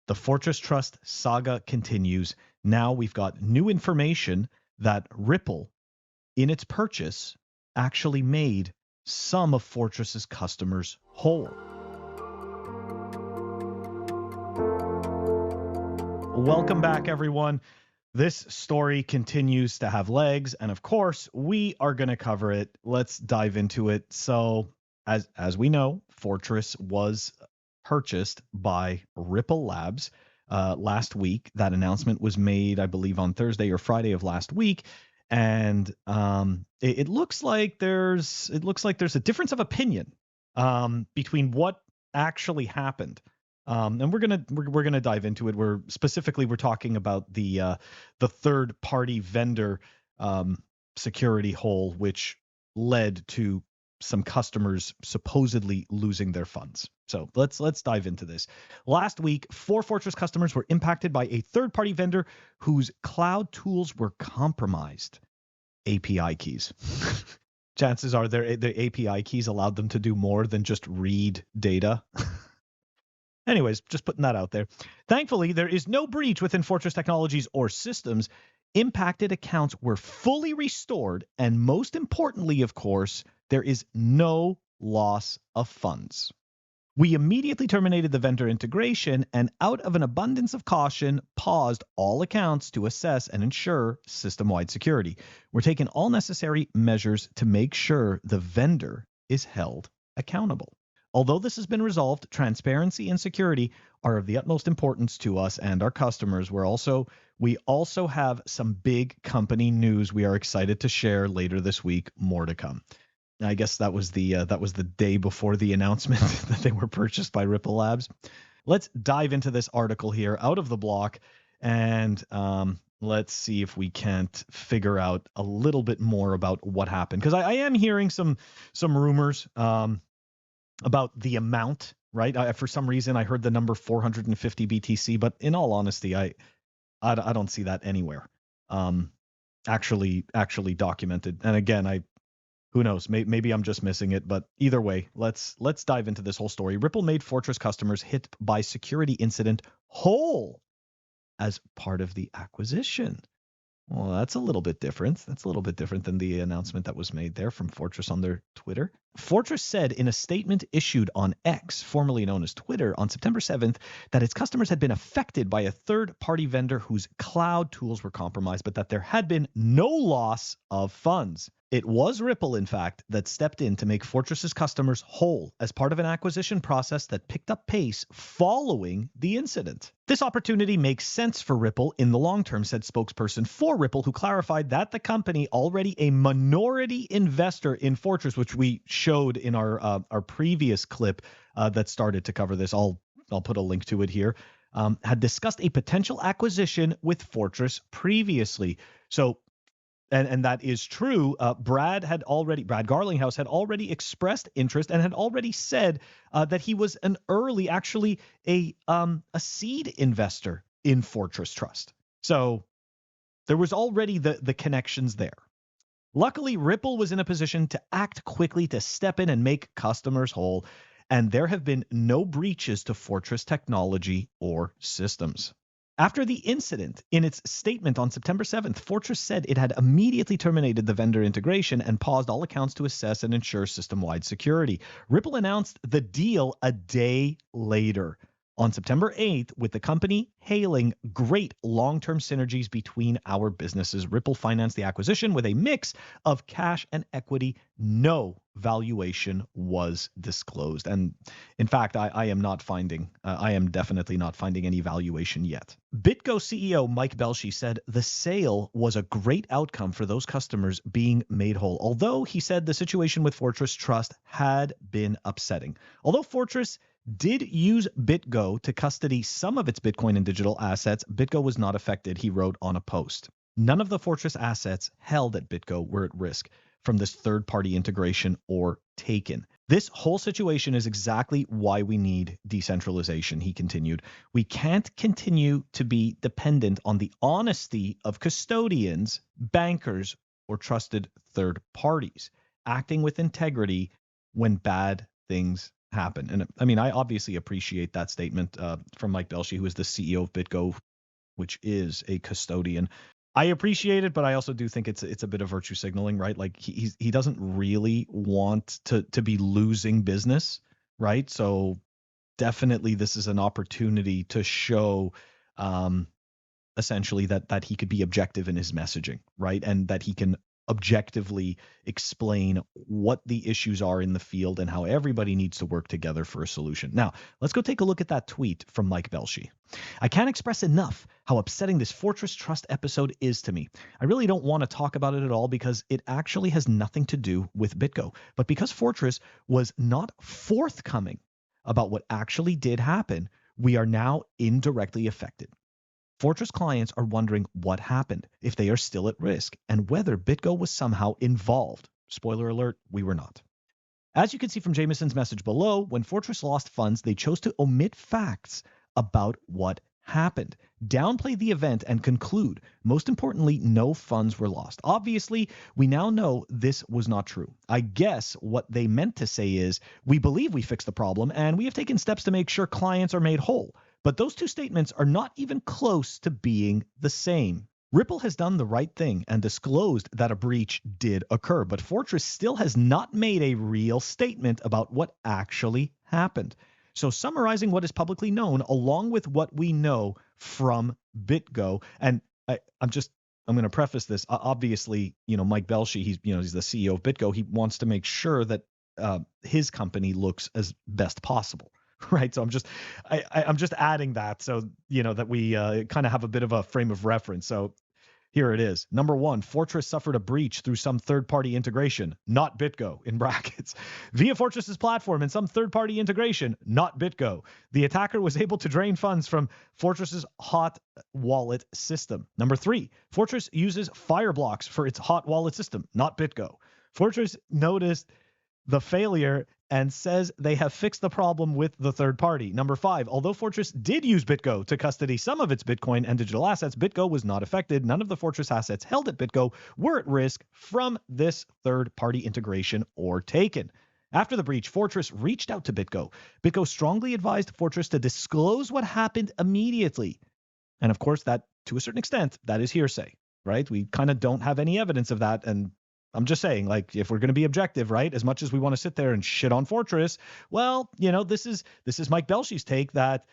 The Fortress Trust saga continues. Now we've got new information that Ripple, in its purchase, actually made some of Fortress's customers whole. Welcome back, everyone. This story continues to have legs, and of course, we are going to cover it. Let's dive into it. So, as we know, Fortress was purchased by Ripple Labs last week. That announcement was made, I believe, on Thursday or Friday of last week, and it looks like there's a difference of opinion between what actually happened. And we're gonna dive into it. We're talking about the third party vendor security hole, which led to some customers supposedly losing their funds. So let's dive into this. Last week, 4 Fortress customers were impacted by a third party vendor whose cloud tools were compromised. API keys. Chances are the API keys allowed them to do more than just read data. Anyways, just putting that out there. Thankfully, there is no breach within Fortress Technologies or systems. Impacted accounts were fully restored, and most importantly, of course, there is no loss of funds. We immediately terminated the vendor integration and, out of an abundance of caution, paused all accounts to assess and ensure system-wide security. We're taking all necessary measures to make sure the vendor is held accountable. Although this has been resolved, transparency and security are of the utmost importance to us and our customers. We also have some big company news we are excited to share later this week. More to come. I guess that was the day before the announcement that they were purchased by Ripple Labs. Let's dive into this article here out of the block, and let's see if we can't figure out a little bit more about what happened, because I am hearing some rumors about the amount, right? For some reason, I heard the number 450 BTC, but in all honesty, I don't see that anywhere actually documented. And again, who knows? Maybe I'm just missing it. But either way, let's dive into this whole story. Ripple made Fortress customers hit by security incident whole as part of the acquisition. Well, that's a little bit different. That's a little bit different than the announcement that was made there from Fortress on their Twitter. Fortress said in a statement issued on X, formerly known as Twitter, on September 7th, that its customers had been affected by a third-party vendor whose cloud tools were compromised, but that there had been no loss of funds. It was Ripple, in fact, that stepped in to make Fortress's customers whole as part of an acquisition process that picked up pace following the incident. This opportunity makes sense for Ripple in the long term, said spokesperson for Ripple, who clarified that the company, already a minority investor in Fortress, which we showed in our previous clip that started to cover this. I'll put a link to it here. Had discussed a potential acquisition with Fortress previously. So, and that is true. Brad Garlinghouse had already expressed interest and had already said that he was a seed investor in Fortress Trust. So there was already the connections there. Luckily, Ripple was in a position to act quickly to step in and make customers whole, and there have been no breaches to Fortress technology or systems. After the incident, in its statement on September 7th, Fortress said it had immediately terminated the vendor integration and paused all accounts to assess and ensure system-wide security. Ripple announced the deal a day later, on September 8th, with the company hailing great long-term synergies between our businesses. Ripple financed the acquisition with a mix of cash and equity. No valuation was disclosed. And in fact, I am definitely not finding any valuation yet. BitGo CEO Mike Belshi said the sale was a great outcome for those customers being made whole, although he said the situation with Fortress Trust had been upsetting. Although Fortress did use BitGo to custody some of its Bitcoin and digital assets, BitGo was not affected, he wrote on a post. None of the Fortress assets held at BitGo were at risk from this third-party integration or taken. This whole situation is exactly why we need decentralization, he continued. We can't continue to be dependent on the honesty of custodians, bankers, or trusted third parties, acting with integrity when bad things happen. And I mean, I obviously appreciate that statement from Mike Belshi, who is the CEO of BitGo, which is a custodian. I appreciate it, but I also do think it's a bit of virtue signaling, right? Like he doesn't really want to be losing business, right? So definitely this is an opportunity to show um, essentially that he could be objective in his messaging, right? And that he can objectively explain what the issues are in the field and how everybody needs to work together for a solution. Now, let's go take a look at that tweet from Mike Belshi. I can't express enough how upsetting this Fortress Trust episode is to me. I really don't want to talk about it at all because it actually has nothing to do with BitGo, but because Fortress was not forthcoming about what actually did happen, we are now indirectly affected. Fortress clients are wondering what happened, if they are still at risk, and whether BitGo was somehow involved. Spoiler alert, we were not. As you can see from Jameson's message below, when Fortress lost funds, they chose to omit facts about what happened, downplay the event, and conclude, most importantly, no funds were lost. Obviously, we now know this was not true. I guess what they meant to say is, we believe we fixed the problem, and we have taken steps to make sure clients are made whole. But those two statements are not even close to being the same. Ripple has done the right thing and disclosed that a breach did occur, but Fortress still has not made a real statement about what actually happened. So summarizing what is publicly known along with what we know from BitGo, and I'm going to preface this. Obviously, Mike Belshi, he's the CEO of BitGo. He wants to make sure that his company looks as best possible. Right. So I'm just adding that so, that we kind of have a bit of a frame of reference. So here it is. Number one, Fortress suffered a breach through some third-party integration, not BitGo, in brackets, via Fortress's platform and some third-party integration, not BitGo. The attacker was able to drain funds from Fortress's hot wallet system. Number three, Fortress uses Fireblocks for its hot wallet system, not BitGo. Fortress noticed the failure and says they have fixed the problem with the third party. Number five, although Fortress did use BitGo to custody some of its Bitcoin and digital assets, BitGo was not affected. None of the Fortress assets held at BitGo were at risk from this third-party integration or taken. After the breach, Fortress reached out to BitGo. BitGo strongly advised Fortress to disclose what happened immediately. And of course, that, to a certain extent, that is hearsay, right? We kind of don't have any evidence of that, and I'm just saying, like, if we're going to be objective, right, as much as we want to sit there and shit on Fortress, well, this is Mike Belshi's take that,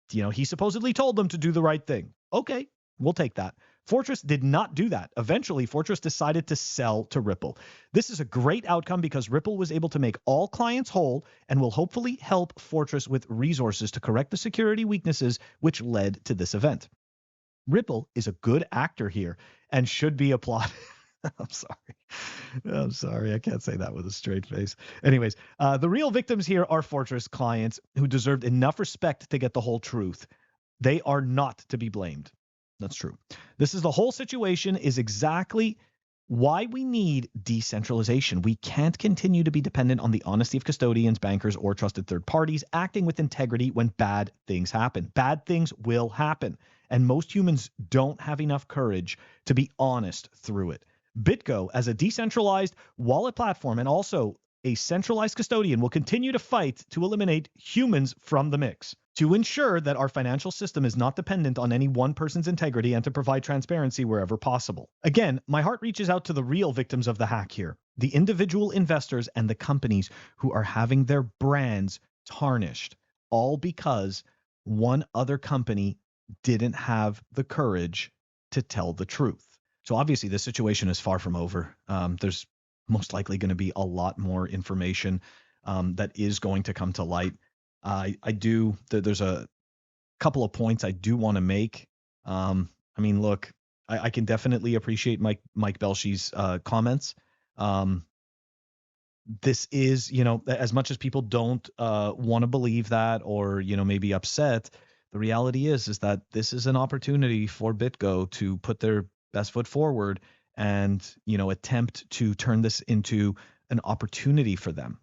he supposedly told them to do the right thing. Okay, we'll take that. Fortress did not do that. Eventually, Fortress decided to sell to Ripple. This is a great outcome because Ripple was able to make all clients whole and will hopefully help Fortress with resources to correct the security weaknesses which led to this event. Ripple is a good actor here and should be applauded. I'm sorry. I can't say that with a straight face. Anyways, the real victims here are Fortress clients who deserved enough respect to get the whole truth. They are not to be blamed. That's true. This is the whole situation is exactly why we need decentralization. We can't continue to be dependent on the honesty of custodians, bankers, or trusted third parties acting with integrity when bad things happen. Bad things will happen, and most humans don't have enough courage to be honest through it. BitGo, as a decentralized wallet platform and also a centralized custodian, will continue to fight to eliminate humans from the mix, to ensure that our financial system is not dependent on any one person's integrity and to provide transparency wherever possible. Again, my heart reaches out to the real victims of the hack here, the individual investors and the companies who are having their brands tarnished, all because one other company didn't have the courage to tell the truth. So obviously this situation is far from over. There's most likely going to be a lot more information that is going to come to light. There's a couple of points I do want to make. I mean, look, I can definitely appreciate Mike Belshi's comments. This is, as much as people don't want to believe that or, maybe upset, the reality is that this is an opportunity for BitGo to put their best foot forward and, attempt to turn this into an opportunity for them,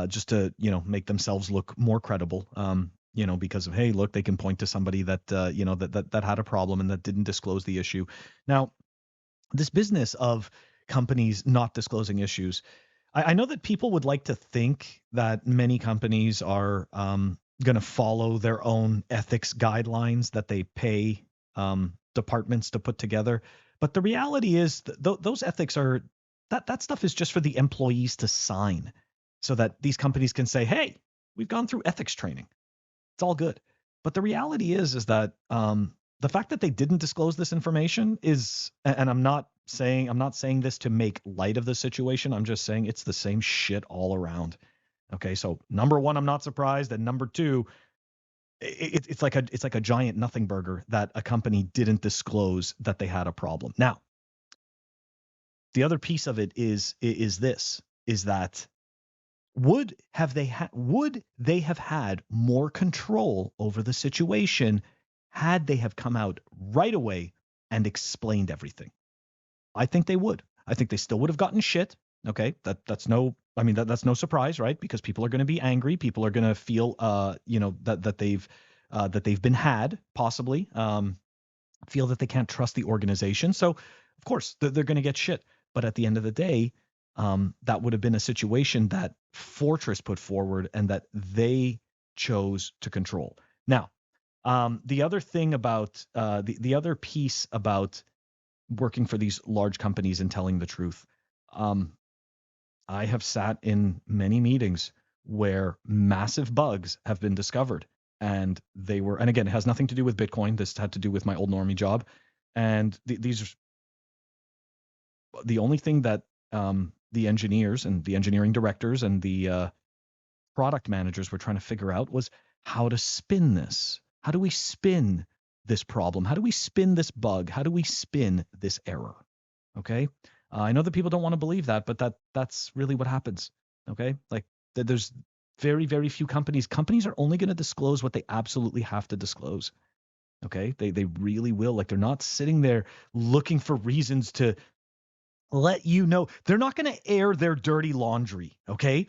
just to, make themselves look more credible, because of, hey, look, they can point to somebody that, that had a problem and that didn't disclose the issue. Now, this business of companies not disclosing issues, I know that people would like to think that many companies are going to follow their own ethics guidelines that they pay departments to put together. But the reality is those ethics are that stuff is just for the employees to sign so that these companies can say, hey, we've gone through ethics training. It's all good. But the reality is that the fact that they didn't disclose this information is, and I'm not saying this to make light of the situation. I'm just saying it's the same shit all around. Okay, so number one, I'm not surprised, and number two, it's like a giant nothing burger that a company didn't disclose that they had a problem. Now, the other piece of it is that would they have had more control over the situation had they have come out right away and explained everything? I think they would. I think they still would have gotten shit. Okay, that's no, I mean that's no surprise, right? Because people are going to be angry. People are going to feel, that they've been had, possibly, feel that they can't trust the organization. So of course they're going to get shit. But at the end of the day, that would have been a situation that Fortress put forward and that they chose to control. Now, the other thing about the other piece about working for these large companies and telling the truth, I have sat in many meetings where massive bugs have been discovered, and and again, it has nothing to do with Bitcoin. This had to do with my old normie job, and these are the only thing that the engineers and the engineering directors and the product managers were trying to figure out was how to spin this. How do we spin this problem? How do we spin this bug? How do we spin this error? Okay. I know that people don't want to believe that, but that's really what happens. Okay. Like there's very, very few companies. Companies are only going to disclose what they absolutely have to disclose. Okay. They really will. Like they're not sitting there looking for reasons to let you know. They're not going to air their dirty laundry. Okay.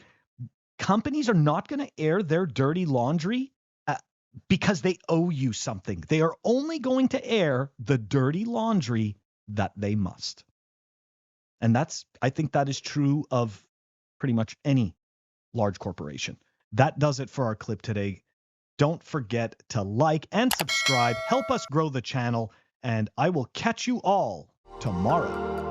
Companies are not going to air their dirty laundry because they owe you something. They are only going to air the dirty laundry that they must. And I think that is true of pretty much any large corporation. That does it for our clip today. Don't forget to like and subscribe. Help us grow the channel, and I will catch you all tomorrow.